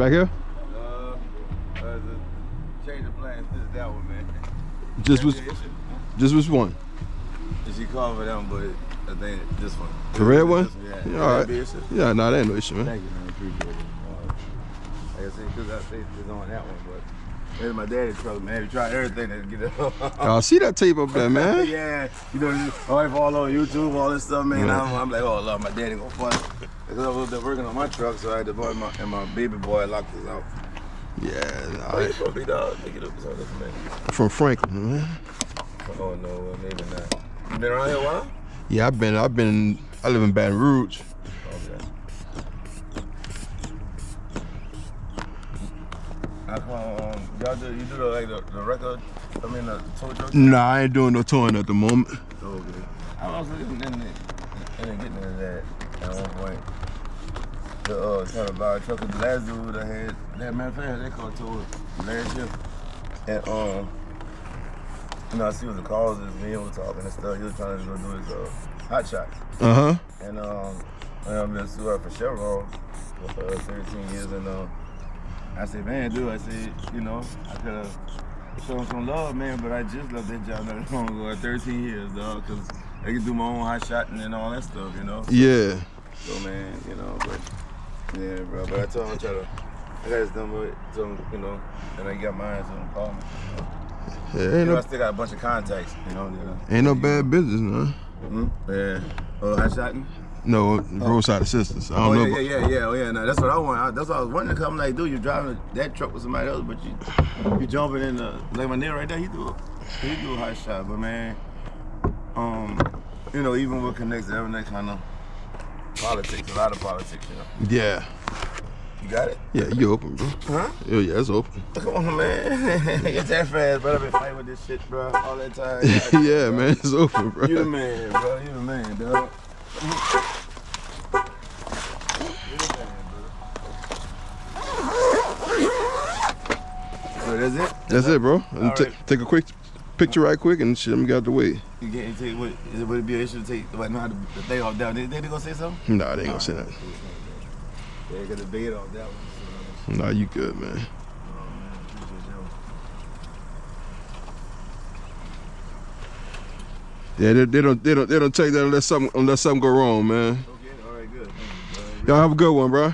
Back here? Change the plans. This is that one, man. Just which one? She called for them, but I think this one. The red one? Yeah. All right. Yeah, nah, that ain't no issue, man. Thank you, man. Appreciate it. Like I said, because I think it's on that one, but it's my daddy's truck, man. We tried everything to get it up. I see that tape up there, man. Yeah. You know, my wife all over YouTube, all this stuff, man. Yeah. I'm like, oh, Lord, my daddy gonna fun. Because I was there working on my truck, so I had to buy my baby boy locked this out. Yeah, nah. Oh, you supposed to be dog. Pick it up. It's all this, man. From Franklin, man. Oh, no, maybe not. You been around here a while? Yeah, I live in Baton Rouge. Okay. How come, y'all do the record, the tow truck? Nah, I ain't doing no towing at the moment. Okay. I was looking getting into that at one point. Trying to buy a truck with the last dude I had, that matter of fact, they called tow last year. And I see what the cause is, me and we talking and stuff. He was trying to go do his hot shots. Uh-huh. And I've been sued out for Chevron for 13 years. And I said, man, dude, I said, I could have shown some love, man, but I just left that job not long ago at 13 years, dog, because I can do my own hot shotting and all that stuff, So, yeah. So, man, but, yeah, bro, but I told him I got this done with it, so, and I got mine, so don't call me. Yeah, I still got a bunch of contacts, Ain't no bad business, man. Yeah. Hot shotting? No, roadside assistance. I don't know. Yeah. No, that's what I want. That's what I was wondering. Cause I'm like, dude, you're driving that truck with somebody else, but you jumping in like my nigga right there. He do a hot shot, but man, even with connects, having that kind of politics, a lot of politics, Yeah. You got it? Yeah, you open, bro. Huh? Yeah, it's open. Come on, man. It's that fast, bro. I've been fighting with this shit, bro, all that time. Yeah, bro. Man, it's open, bro. You the man, bro. You the man, dog. So that's it? That's it, bro. And right. Take a quick picture right quick and shit, I'm got the way. You can't take would it be an issue to take the thing off down? They gonna say something? Nah, they ain't gonna say that. They got the bait off that one. Nah, you good, man. Oh man, appreciate Yeah, they don't take that unless something go wrong, man. Okay, all right, good. Y'all have a good one, bro.